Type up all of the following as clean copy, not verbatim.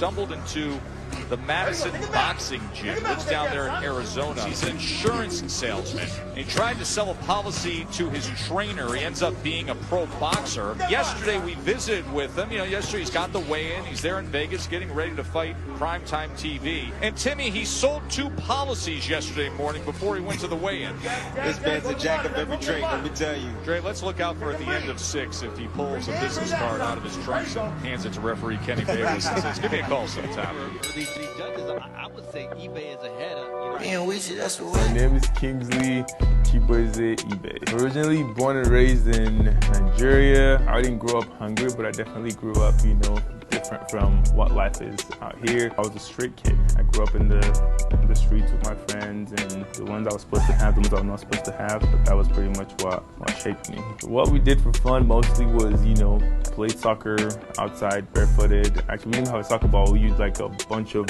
stumbled into the Madison Boxing Gym. Lives down there in Arizona. He's an insurance salesman. He tried to sell a policy to his trainer. He ends up being a pro boxer. Yesterday we visited with him. Yesterday he's got the weigh-in. He's there in Vegas getting ready to fight primetime TV. And Timmy, he sold 2 policies yesterday morning before he went to the weigh-in. This man's a jack of every trade, let me tell you. Dre, let's look out for at the end of 6 if he pulls a business card out of his trunks and hands it to referee Kenny Bayless and says, give me a call sometime. For these 3 judges, I would say ibeh is ahead of, that's the My name is Kingsley, ibeh. Originally born and raised in Nigeria. I didn't grow up hungry, but I definitely grew up, different from what life is out here. I was a street kid. I grew up in the streets with my friends, and the ones I was supposed to have, the ones I was not supposed to have, but that was pretty much what shaped me. What we did for fun mostly was, play soccer outside barefooted. Actually, we didn't have a soccer ball. We used like a bunch of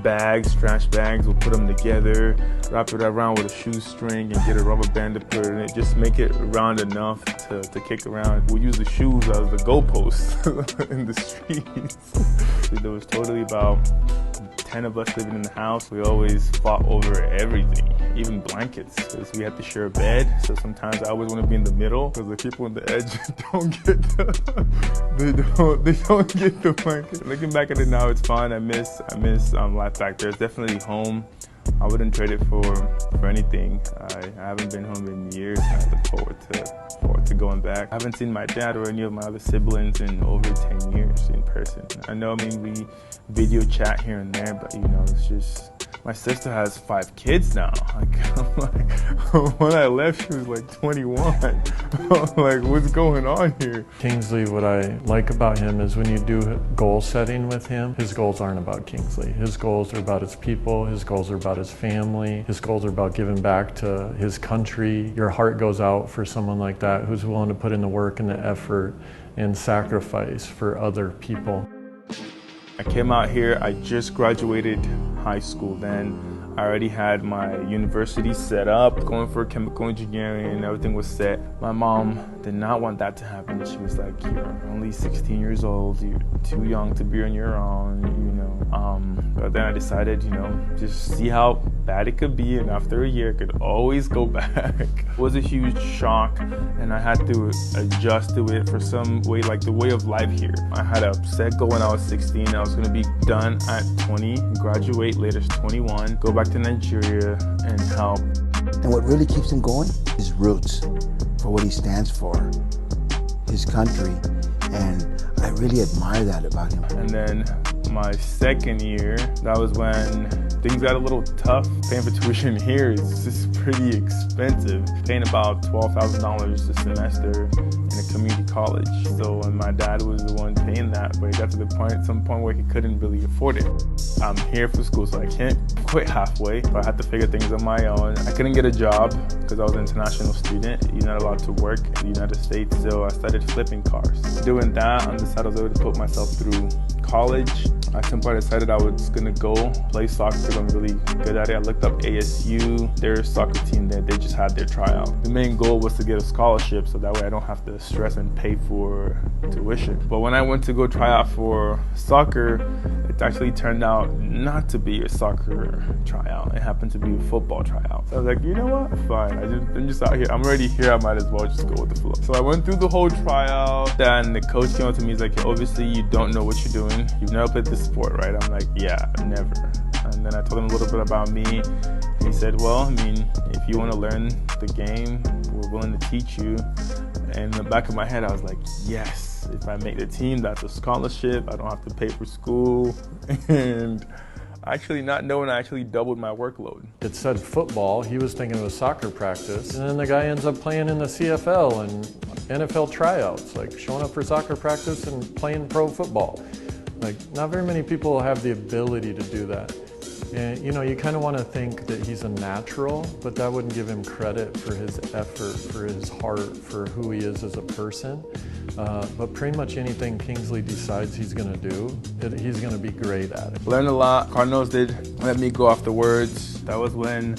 bags, trash bags. We'll put them together, wrap it around with a shoestring, and get a rubber band to put in it. Just make it round enough to kick around. We'll use the shoes as the goalposts in the streets. There was totally about 10 of us living in the house. We always fought over everything, even blankets, because we had to share a bed. So sometimes I always want to be in the middle, because the people on the edge don't get the blanket. Looking back at it now, it's fun. I miss life back there. It's definitely home. I wouldn't trade it for anything. I haven't been home in years, and I look forward to going back. I haven't seen my dad or any of my other siblings in over 10 years in person. I know, we video chat here and there, but it's just, my sister has 5 kids now. When I left, she was like 21. What's going on here? Kingsley, what I like about him is when you do goal setting with him, his goals aren't about Kingsley. His goals are about his people, his goals are about his family, his goals are about giving back to his country. Your heart goes out for someone like that who's willing to put in the work and the effort and sacrifice for other people. I came out here, I just graduated high school then. I already had my university set up, going for chemical engineering, everything was set. My mom did not want that to happen. She was like, you're only 16 years old, you're too young to be on your own, But then I decided, just see how bad it could be, and after a year, I could always go back. It was a huge shock, and I had to adjust to it for some way, like the way of life here. I had a set goal when I was 16, I was gonna be done at 20, graduate latest 21, go back to Nigeria and help. And what really keeps him going is roots, for what he stands for, his country, and I really admire that about him. And then my second year, that was when things got a little tough. Paying for tuition here is just pretty expensive. Paying about $12,000 a semester in a community college. So and my dad was the one paying that, but he got to some point where he couldn't really afford it. I'm here for school, so I can't quit halfway. So I had to figure things on my own. I couldn't get a job because I was an international student. You're not allowed to work in the United States, so I started flipping cars. Doing that, on the side I was able to put myself through college. At some point I decided I was gonna go play soccer because I'm really good at it. I looked up ASU, their soccer team there, they just had their tryout. The main goal was to get a scholarship so that way I don't have to stress and pay for tuition. But when I went to go try out for soccer, it actually turned out not to be a soccer tryout. It happened to be a football tryout. So I was like, you know what, fine, I'm just out here. I'm already here, I might as well just go with the flow. So I went through the whole tryout, then the coach came up to me, he's like, obviously you don't know what you're doing. You've never played this sport, right? I'm like, yeah, never. And then I told him a little bit about me. And he said, well, if you want to learn the game, we're willing to teach you. And in the back of my head, I was like, yes, if I make the team, that's a scholarship. I don't have to pay for school. And actually not knowing, I actually doubled my workload. It said football, he was thinking it was soccer practice, and then the guy ends up playing in the CFL and NFL tryouts, like showing up for soccer practice and playing pro football. Not very many people have the ability to do that. And you kind of want to think that he's a natural, but that wouldn't give him credit for his effort, for his heart, for who he is as a person. But pretty much anything Kingsley decides he's going to do, he's going to be great at it. Learned a lot. Cardinals did let me go off the words. That was when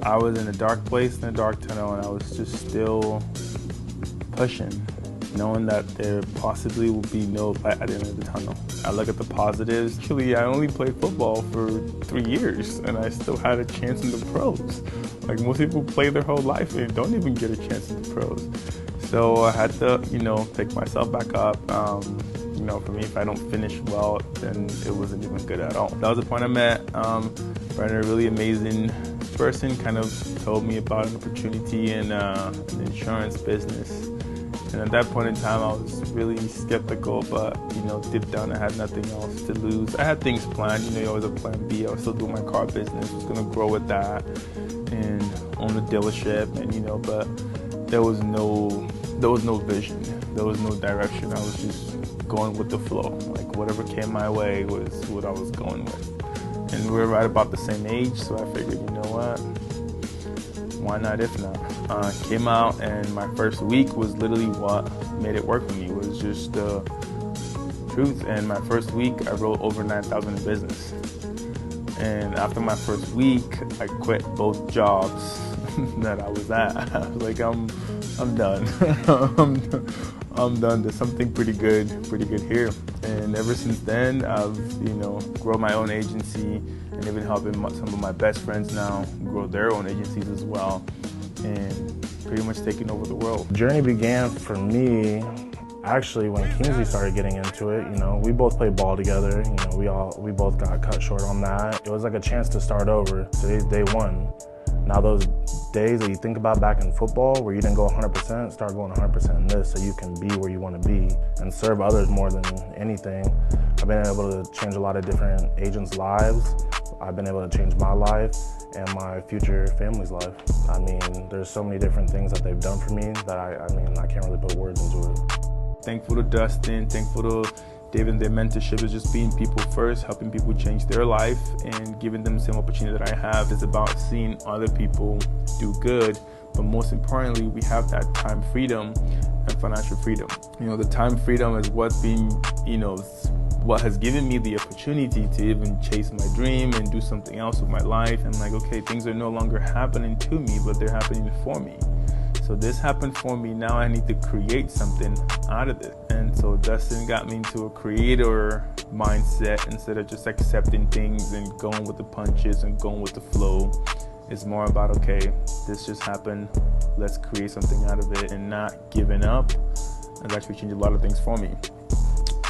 I was in a dark place, in a dark tunnel, and I was just still pushing. knowing that there possibly will be no light at the end of the tunnel. I look at the positives. Actually, I only played football for 3 years, and I still had a chance in the pros. Like, most people play their whole life and don't even get a chance in the pros. So I had to, pick myself back up. For me, if I don't finish well, then it wasn't even good at all. That was the point I met Brenner, a really amazing person, kind of told me about an opportunity in the insurance business. And at that point in time, I was really skeptical, but, deep down, I had nothing else to lose. I had things planned, you always have plan B. I was still doing my car business, was gonna grow with that and own a dealership, and, but there was no vision. There was no direction. I was just going with the flow. Like, whatever came my way was what I was going with. And we were right about the same age, so I figured, you know what? Why not if not? Came out, and my first week was literally what made it work for me. It was just the truth. And my first week, I wrote over 9,000 in business. And after my first week, I quit both jobs that I was at. I was like, I'm done. I'm done. There's something pretty good here. And ever since then, I've, grown my own agency and even helping some of my best friends now grow their own agencies as well, and pretty much taking over the world. The journey began for me actually when Kingsley started getting into it. We both played ball together. We both got cut short on that. It was like a chance to start over. Today's day one. Now those days that you think about back in football where you didn't go 100%, start going 100% in this so you can be where you want to be and serve others more than anything. I've been able to change a lot of different agents' lives. I've been able to change my life and my future family's life. I mean, there's so many different things that they've done for me that I can't really put words into it. Thankful to Dustin, thankful to David and their mentorship is just being people first, helping people change their life and giving them the same opportunity that I have. It's about seeing other people do good, but most importantly, we have that time freedom and financial freedom. The time freedom is what's been, what has given me the opportunity to even chase my dream and do something else with my life. And like, okay, things are no longer happening to me, but they're happening for me. So this happened for me, now I need to create something out of it. And so Dustin got me into a creator mindset instead of just accepting things and going with the punches and going with the flow. It's more about, okay, this just happened, let's create something out of it, and not giving up has actually changed a lot of things for me,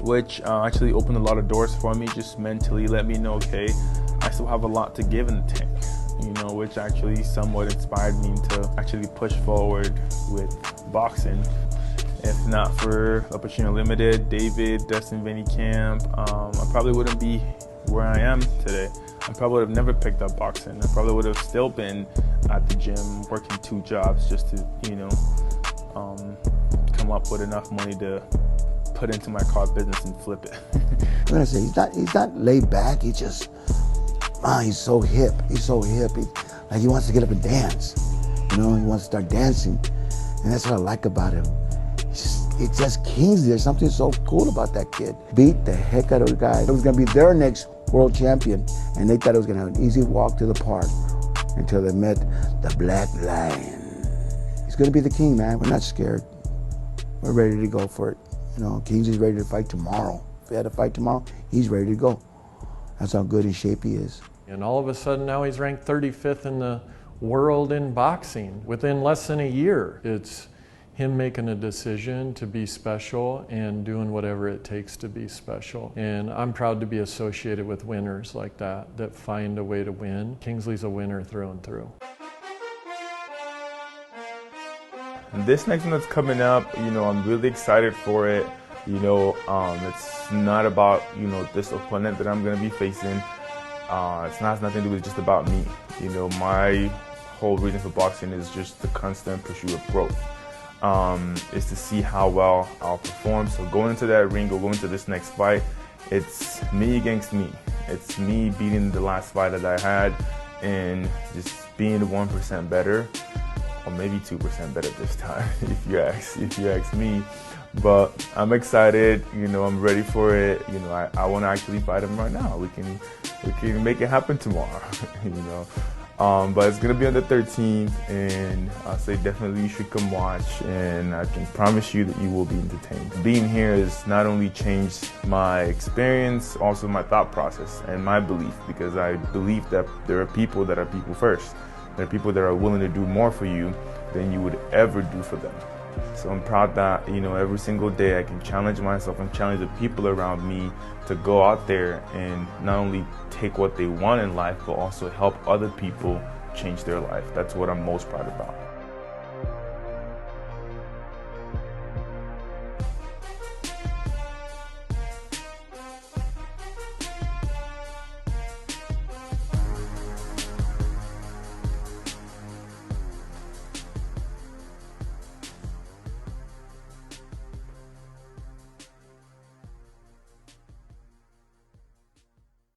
which actually opened a lot of doors for me, just mentally let me know, okay, I still have a lot to give in the tank. Which actually somewhat inspired me to actually push forward with boxing. If not for Opportunity Limited, David, Dustin, Vinny Camp, I probably wouldn't be where I am today. I probably would have never picked up boxing. I probably would have still been at the gym working 2 jobs just to, come up with enough money to put into my car business and flip it. I'm gonna say he's not laid back. He's just he's so hip. He's so hip. He wants to get up and dance. He wants to start dancing, and that's what I like about him. It's just Kingsley. There's something so cool about that kid. Beat the heck out of the guy. It was gonna be their next world champion, and they thought it was gonna have an easy walk to the park until they met the Black Lion. He's gonna be the king, man. We're not scared. We're ready to go for it. Kingsley's ready to fight tomorrow. If he had to fight tomorrow, he's ready to go. That's how good in shape he is. And all of a sudden now he's ranked 35th in the world in boxing within less than a year. It's him making a decision to be special and doing whatever it takes to be special. And I'm proud to be associated with winners like that find a way to win. Kingsley's a winner through and through. And this next one that's coming up, I'm really excited for it. It's not about, this opponent that I'm going to be facing. It's not nothing to do with just about me. My whole reason for boxing is just the constant pursuit of growth. Is to see how well I'll perform. So going into that ring or going into this next fight, it's me against me. It's me beating the last fight that I had and just being 1% better, or maybe 2% better this time, if you ask me. But I'm excited, I'm ready for it. I want to actually fight him right now. We can make it happen tomorrow, But it's gonna be on the 13th, and I'll say definitely you should come watch, and I can promise you that you will be entertained. Being here has not only changed my experience, also my thought process and my belief, because I believe that there are people that are people first. There are people that are willing to do more for you than you would ever do for them. So I'm proud that, every single day I can challenge myself and challenge the people around me to go out there and not only take what they want in life, but also help other people change their life. That's what I'm most proud about.